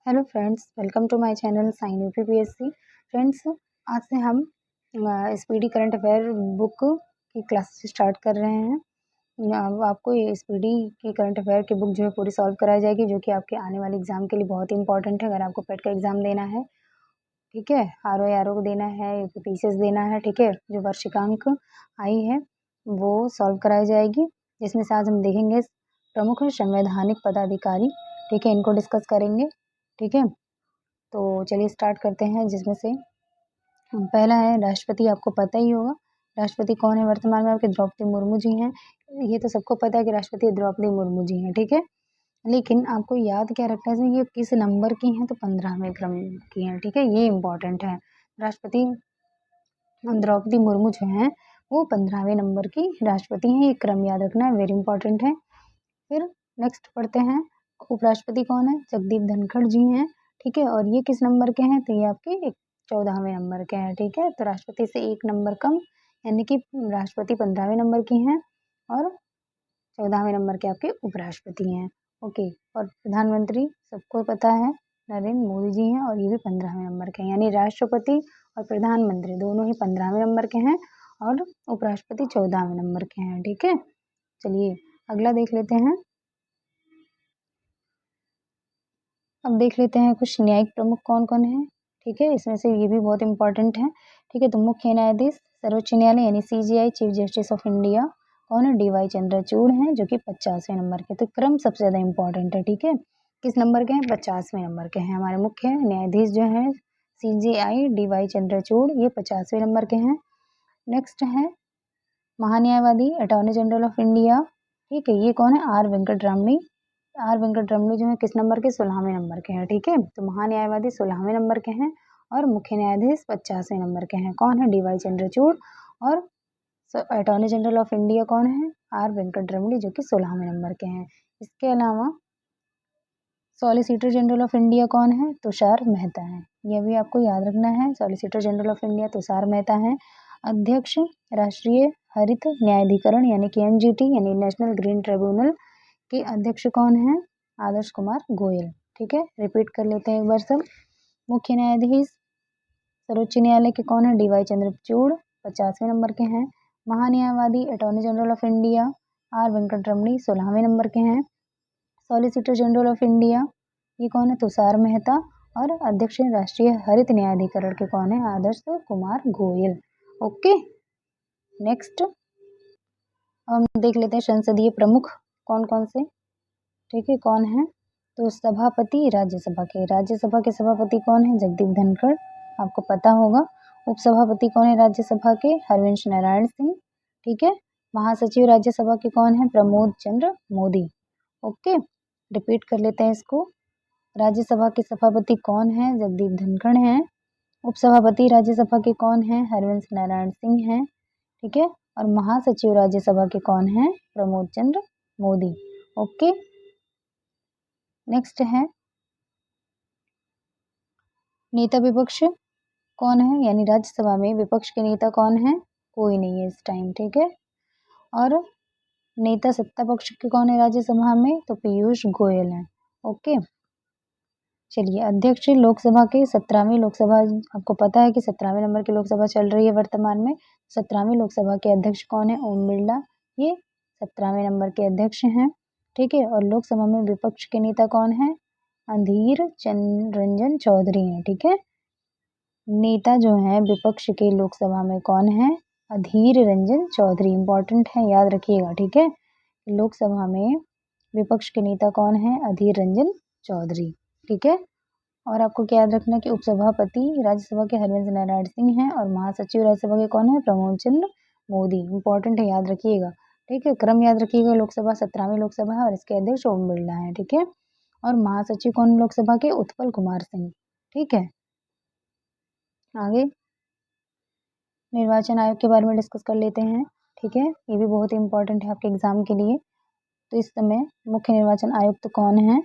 Hello friends, welcome to my channel sign UPPSC. Friends, आज से हम स्पीडी करंट अफेयर बुक की classes start कर रहे हैं। आपको ये स्पीडी की करंट अफेयर की बुक जो है पूरी सॉल्व कराई जाएगी, जो कि आपके आने वाले एग्जाम के लिए बहुत ही इंपॉर्टेंट है। अगर आपको पेट का एग्जाम देना है, ठीक है, आर को देना है, यूपीपीसीएस देना है, ठीक है, जो वार्षिकांक आई है वो सॉल्व कराई जाएगी। जिसमें से आज हम देखेंगे प्रमुख संवैधानिक पदाधिकारी, ठीक है, इनको डिस्कस करेंगे। ठीक है, तो चलिए स्टार्ट करते हैं। जिसमें से पहला है राष्ट्रपति। आपको पता ही होगा राष्ट्रपति कौन है। वर्तमान में आपके द्रौपदी मुर्मू जी हैं। ये तो सबको पता है कि राष्ट्रपति द्रौपदी मुर्मू जी हैं, ठीक है, लेकिन आपको याद क्या रखना है, ये किस नंबर की हैं, तो 15वें क्रम की हैं, ठीक है, ये इंपॉर्टेंट है। राष्ट्रपति द्रौपदी मुर्मू जो हैं वो 15वें नंबर की राष्ट्रपति हैं, ये क्रम याद रखना है, वेरी इंपॉर्टेंट है। फिर नेक्स्ट पढ़ते हैं, उपराष्ट्रपति कौन है, जगदीप धनखड़ जी हैं, ठीक है, और ये किस नंबर के हैं, तो ये आपके 14वें नंबर के हैं, ठीक है। तो राष्ट्रपति से एक नंबर कम, यानी कि राष्ट्रपति 15वें नंबर की हैं और 14वें नंबर के आपके उपराष्ट्रपति हैं। ओके, और प्रधानमंत्री सबको पता है नरेंद्र मोदी जी हैं, और ये भी 15वें नंबर के हैं, यानी राष्ट्रपति और प्रधानमंत्री दोनों ही 15वें नंबर के हैं और उपराष्ट्रपति 14वें नंबर के हैं, ठीक है। चलिए अगला देख लेते हैं। अब देख लेते हैं कुछ न्यायिक प्रमुख कौन कौन है, ठीक है, इसमें से ये भी बहुत इंपॉर्टेंट है, ठीक है। तो मुख्य न्यायाधीश सर्वोच्च न्यायालय यानी CJI, chief justice of India कौन है, डीवाई चंद्रचूड़ हैं, जो कि 50वें नंबर के। तो क्रम सबसे ज्यादा इंपॉर्टेंट है, ठीक है। किस नंबर के हैं, 50वें नंबर के हैं हमारे मुख्य न्यायाधीश जो है सीजेआई डीवाई चंद्रचूड़, ये 50वें नंबर के हैं। नेक्स्ट है महान्यायवादी अटॉर्नी जनरल ऑफ इंडिया, ठीक है, ये कौन है, आर वेंकटरमणी। आर वेंकटरमणी जो है किस नंबर के, 16वें नंबर के हैं, ठीक है। तो महान्यायवादी 16वें नंबर के हैं और मुख्य न्यायाधीश 50वें नंबर के हैं। कौन है, डीवाई चंद्रचूड़, और अटॉर्नी जनरल ऑफ इंडिया कौन है, आर वेंकटरमणी, जो कि 16वें नंबर के हैं। इसके अलावा सॉलिसिटर जनरल ऑफ इंडिया कौन है, तुषार मेहता है, यह भी आपको याद रखना है। Solicitor general of India Tushar Mehta है। अध्यक्ष राष्ट्रीय हरित न्यायाधिकरण यानी कि एनजीटी यानी नेशनल ग्रीन ट्रिब्यूनल के अध्यक्ष कौन है, आदर्श कुमार गोयल, ठीक है। रिपीट कर लेते हैं एक बार सब। मुख्य न्यायाधीश सर्वोच्च न्यायालय के कौन है, डीवाई चंद्रचूड़, 50वें नंबर के हैं। महान्यायवादी attorney general of India R Venkataramani 16वें नंबर के हैं। सॉलिसिटर जनरल ऑफ इंडिया ये कौन है, तुषार मेहता, और अध्यक्ष राष्ट्रीय हरित न्यायाधिकरण के कौन है, आदर्श कुमार गोयल। ओके, नेक्स्ट हम देख लेते हैं संसदीय प्रमुख कौन कौन से, ठीक है, कौन है। तो सभापति राज्यसभा के सभापति कौन है, जगदीप धनखड़, आपको पता होगा। उपसभापति कौन है राज्यसभा के, हरिवंश नारायण सिंह, ठीक है। महासचिव राज्यसभा के कौन है, प्रमोद चंद्र मोदी। ओके, रिपीट कर लेते हैं इसको। राज्यसभा के सभापति कौन है, जगदीप धनखड़ हैं। उपसभापति राज्यसभा के कौन है, हरिवंश नारायण सिंह हैं, ठीक है। और महासचिव राज्यसभा के कौन है, प्रमोद चंद्र मोदी। ओके, नेक्स्ट है नेता विपक्ष कौन है, यानी राज्यसभा में विपक्ष के नेता कौन है, कोई नहीं है इस टाइम, ठीक है। और नेता सत्ता पक्ष के कौन है राज्यसभा में, तो पीयूष गोयल हैं। ओके, चलिए अध्यक्ष लोकसभा के 17वीं लोकसभा, आपको पता है कि 17वें नंबर की लोकसभा चल रही है वर्तमान में। 17वीं लोकसभा के अध्यक्ष कौन है, ओम बिरला, ये 17वें नंबर के अध्यक्ष हैं, ठीक है। और लोकसभा में विपक्ष के नेता कौन है, अधीर रंजन चौधरी हैं, ठीक है। नेता जो है विपक्ष के लोकसभा में कौन है, अधीर रंजन चौधरी, इंपॉर्टेंट है, याद रखिएगा, ठीक है। लोकसभा में विपक्ष के नेता कौन है, अधीर रंजन चौधरी, ठीक है। और आपको क्या याद रखना है कि उपसभापति राज्यसभा के हरिवंश नारायण सिंह हैं और महासचिव राज्यसभा के कौन है, प्रमोद चंद्र मोदी, इंपॉर्टेंट है, याद रखिएगा, ठीक है। क्रम याद रखिएगा, लोकसभा 17वीं लोकसभा है और इसके अध्यक्ष ओम बिरला है, ठीक है। और महासचिव कौन लोकसभा के, उत्पल कुमार सिंह, ठीक है। आगे निर्वाचन आयोग के बारे में डिस्कस कर लेते हैं, ठीक है, ये भी बहुत ही इंपॉर्टेंट है आपके एग्जाम के लिए। तो इस समय मुख्य निर्वाचन आयुक्त कौन है,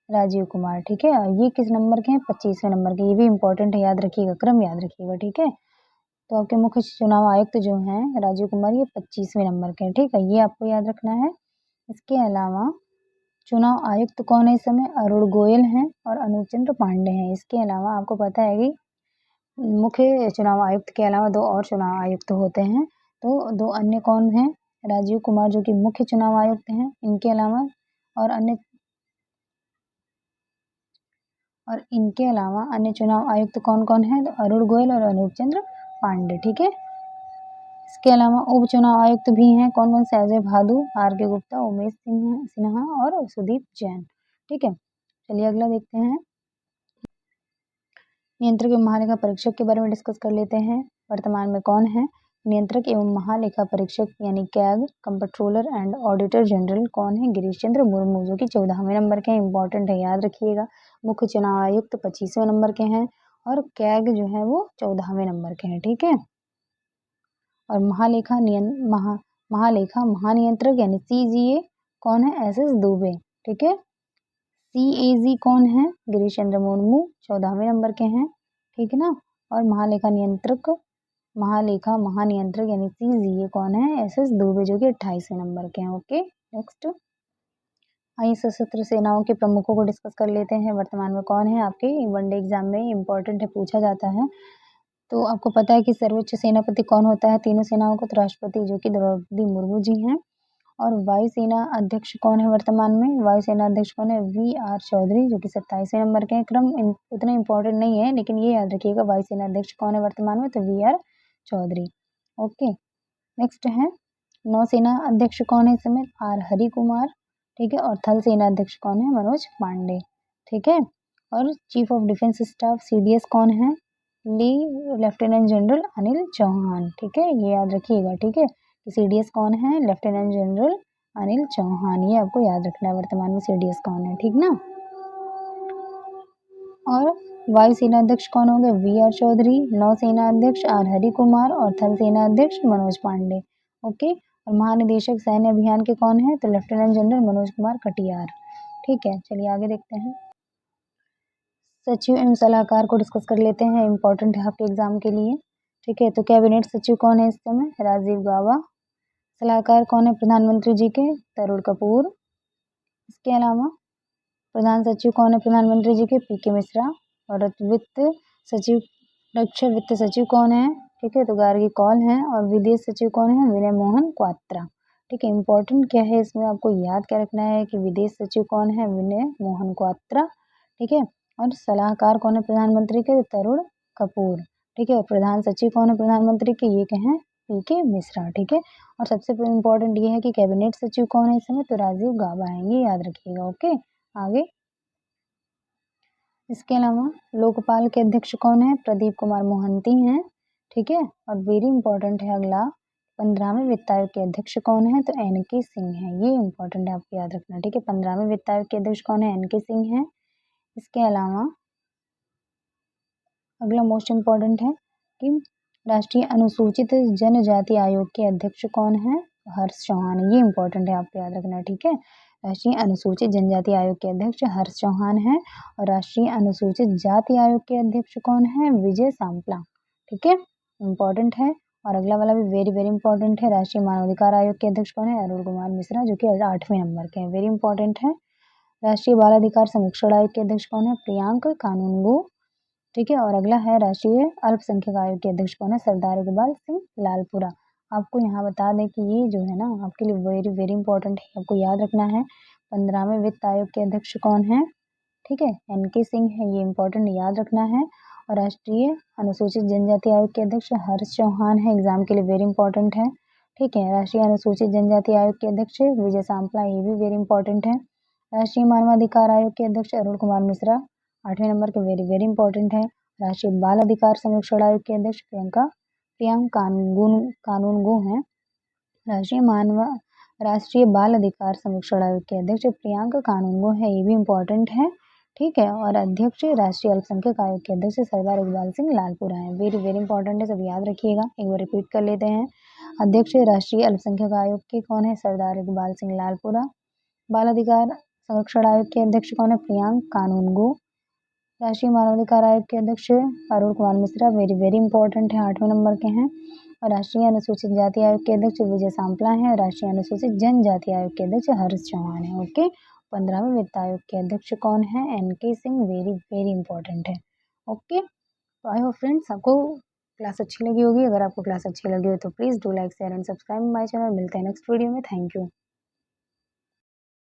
राजीव कुमार, ठीक है। ये किस नंबर के हैं, 25वें नंबर के, ये भी इंपॉर्टेंट है, याद रखिएगा, क्रम याद रखिएगा, ठीक है। तो आपके मुख्य चुनाव आयुक्त जो हैं राजीव कुमार, ये 25वें नंबर के हैं, ठीक है, ये आपको याद रखना है। इसके अलावा चुनाव आयुक्त कौन है इस समय? अरुण गोयल हैं और अनूप चंद्र पांडे हैं। इसके अलावा आपको पता है कि मुख्य चुनाव आयुक्त के अलावा 2 और चुनाव आयुक्त होते हैं। तो 2 अन्य कौन हैं? राजीव कुमार जो कि मुख्य चुनाव आयुक्त हैं। इनके अलावा इनके अलावा अन्य चुनाव आयुक्त कौन-कौन हैं? तो अरुण गोयल और अनूप चंद्र पांडे, ठीक है। इसके अलावा उप चुनाव आयुक्त भी हैं। कौन-कौन से? अजय भादु, आर के गुप्ता, उमेश सिन्हा और सुदीप जैन, ठीक है। चलिए अगला देखते हैं। नियंत्रक एवं महालेखा परीक्षक के बारे में डिस्कस कर लेते हैं। वर्तमान में कौन है? नियंत्रक एवं महालेखा परीक्षक यानी CAG, comptroller and auditor general कौन है? गिरीश चंद्र मुर्मू जो कि 14वें नंबर के हैं। इंपॉर्टेंट है, याद रखिएगा। मुख्य चुनाव आयुक्त 25वें नंबर के हैं और कैग जो है वो 14वें नंबर के हैं, ठीक है। और महालेखा महानियंत्रक यानी सीजीए कौन है? एसएस दुबे, ठीक है। सीएजी कौन है? गिरीश चंद्र मुर्मू 14वें नंबर के हैं, ठीक है ना। और महालेखा महानियंत्रक यानी सीजीए कौन है? एसएस दुबे जो कि 28वें नंबर के हैं। ओके, नेक्स्ट आइए सशस्त्र सेनाओं के प्रमुखों को डिस्कस कर लेते हैं। वर्तमान में कौन है? आपके वनडे एग्जाम में इंपॉर्टेंट है, पूछा जाता है। तो आपको पता है कि सर्वोच्च सेनापति कौन होता है तीनों सेनाओं को? तो राष्ट्रपति जो कि द्रौपदी मुर्मू जी हैं। और वायुसेना अध्यक्ष कौन है वर्तमान में? वायुसेना अध्यक्ष कौन है? वी.आर. चौधरी जो कि 27वें नंबर के हैं। क्रम उतना इंपॉर्टेंट नहीं है, लेकिन ये याद रखिएगा वायुसेना अध्यक्ष कौन है वर्तमान में? तो वी.आर. चौधरी। ओके, नेक्स्ट है नौसेना अध्यक्ष कौन है इस समय? आर. हरि कुमार, ठीक है। और थल सेना अध्यक्ष कौन है? मनोज पांडे, ठीक है। और chief of defence staff CDS कौन है? लेफ्टिनेंट जनरल अनिल चौहान, ठीक है। ये याद रखिएगा, ठीक है। सीडीएस कौन है? लेफ्टिनेंट जनरल अनिल चौहान, ये आपको याद रखना है वर्तमान में सीडीएस कौन है, ठीक ना। और वायुसेना अध्यक्ष कौन होंगे? वी.आर. चौधरी, नौसेना अध्यक्ष आर. हरि कुमार और थल सेना अध्यक्ष मनोज पांडे, ओके। और महानिदेशक सैन्य अभियान के कौन है? तो लेफ्टिनेंट जनरल मनोज कुमार कटियार, ठीक है। चलिए आगे देखते हैं। सचिव एवं सलाहकार को डिस्कस कर लेते हैं, इंपॉर्टेंट है आपके एग्जाम के लिए, ठीक है। तो कैबिनेट सचिव कौन है इस समय? राजीव गाबा। सलाहकार कौन है प्रधानमंत्री जी के? तरुण कपूर। इसके अलावा प्रधान सचिव कौन है प्रधानमंत्री जी के? पीके मिश्रा। और वित्त सचिव कौन है? ठीक है, तो गार्गी कौल हैं। और विदेश सचिव कौन है? विनय मोहन क्वात्रा, ठीक है। इंपॉर्टेंट क्या है इसमें आपको याद क्या रखना है कि विदेश सचिव कौन है? विनय मोहन क्वात्रा, ठीक है। और सलाहकार कौन है प्रधानमंत्री के? तरुण कपूर, ठीक है। प्रधान सचिव कौन है प्रधानमंत्री के? ये कहें पीके मिश्रा, ठीक है। और सबसे इम्पोर्टेंट ये है कि कैबिनेट सचिव कौन है इस समय? तो राजीव गाबा है, ये याद रखिएगा, ओके। आगे इसके अलावा लोकपाल के अध्यक्ष कौन है? प्रदीप कुमार मोहंती हैं, ठीक है। और वेरी इंपॉर्टेंट है अगला 15वें वित्त आयोग के अध्यक्ष कौन है? तो एन.के. सिंह है, ये इंपॉर्टेंट है आपको याद रखना, ठीक है। 15वें वित्त आयोग के अध्यक्ष कौन है? एन.के. सिंह है। इसके अलावा अगला मोस्ट इम्पॉर्टेंट है कि राष्ट्रीय अनुसूचित जनजाति आयोग के अध्यक्ष कौन है? हर्ष चौहान, ये इंपॉर्टेंट है आपको याद रखना, ठीक है। राष्ट्रीय अनुसूचित जनजाति आयोग के अध्यक्ष हर्ष चौहान है। और राष्ट्रीय अनुसूचित जाति आयोग के अध्यक्ष कौन है? विजय सांपला, ठीक है, इंपॉर्टेंट है। और अगला वाला भी वेरी वेरी इंपॉर्टेंट है। राष्ट्रीय मानवाधिकार आयोग के अध्यक्ष कौन है? अरुण कुमार मिश्रा जो कि 8वें नंबर के हैं, वेरी इंपॉर्टेंट है। राष्ट्रीय बाल अधिकार संरक्षण आयोग के अध्यक्ष कौन है? प्रियांक कानूनगो, ठीक है। और अगला है राष्ट्रीय अल्पसंख्यक आयोग के अध्यक्ष कौन है? सरदार इकबाल सिंह लालपुरा। आपको यहाँ बता दें कि ये जो है ना आपके लिए वेरी वेरी इंपॉर्टेंट है, आपको याद रखना है। 15वें वित्त आयोग के अध्यक्ष कौन है? ठीक है, एन.के. सिंह है, ये इंपॉर्टेंट याद रखना है। और राष्ट्रीय अनुसूचित जनजाति आयोग के अध्यक्ष हर्ष चौहान है, एग्जाम के लिए वेरी इंपॉर्टेंट है, ठीक है। राष्ट्रीय अनुसूचित जनजाति आयोग के अध्यक्ष विजय सांपला, ये भी वेरी इंपॉर्टेंट है। राष्ट्रीय मानवाधिकार आयोग के अध्यक्ष अरुण कुमार मिश्रा, 8वें नंबर के, वेरी वेरी इंपॉर्टेंट है। राष्ट्रीय बाल अधिकार संरक्षण आयोग के अध्यक्ष प्रियंक कानूनगो हैं। राष्ट्रीय बाल अधिकार संरक्षण आयोग के अध्यक्ष प्रियंक कानूनगो है, ये भी इंपॉर्टेंट है, ठीक है। और अध्यक्ष राष्ट्रीय अल्पसंख्यक आयोग के अध्यक्ष सरदार इकबाल सिंह लालपुरा है, वेरी वेरी इंपॉर्टेंट है, सब याद रखिएगा। एक बार रिपीट कर लेते हैं। अध्यक्ष राष्ट्रीय अल्पसंख्यक आयोग के कौन है? सरदार इकबाल सिंह लालपुरा। बाल अधिकार संरक्षण आयोग के अध्यक्ष कौन है? प्रियंक कानूनगो। राष्ट्रीय मानवाधिकार आयोग के अध्यक्ष Arun Kumar Mishra, very very important है, 8वें नंबर के हैं। और राष्ट्रीय अनुसूचित जाति आयोग के अध्यक्ष विजय सांपला हैं। और राष्ट्रीय अनुसूचित जनजाति आयोग के अध्यक्ष हर्ष चौहान है, ओके। 15वें वित्त आयोग के अध्यक्ष कौन है? NK. Singh. Very very important है। ओके, तो आई होप फ्रेंड्स आपको क्लास अच्छी लगी होगी। अगर आपको क्लास अच्छी लगी हो तो please do like share and subscribe my channel. मिलते हैं नेक्स्ट वीडियो में। Thank you.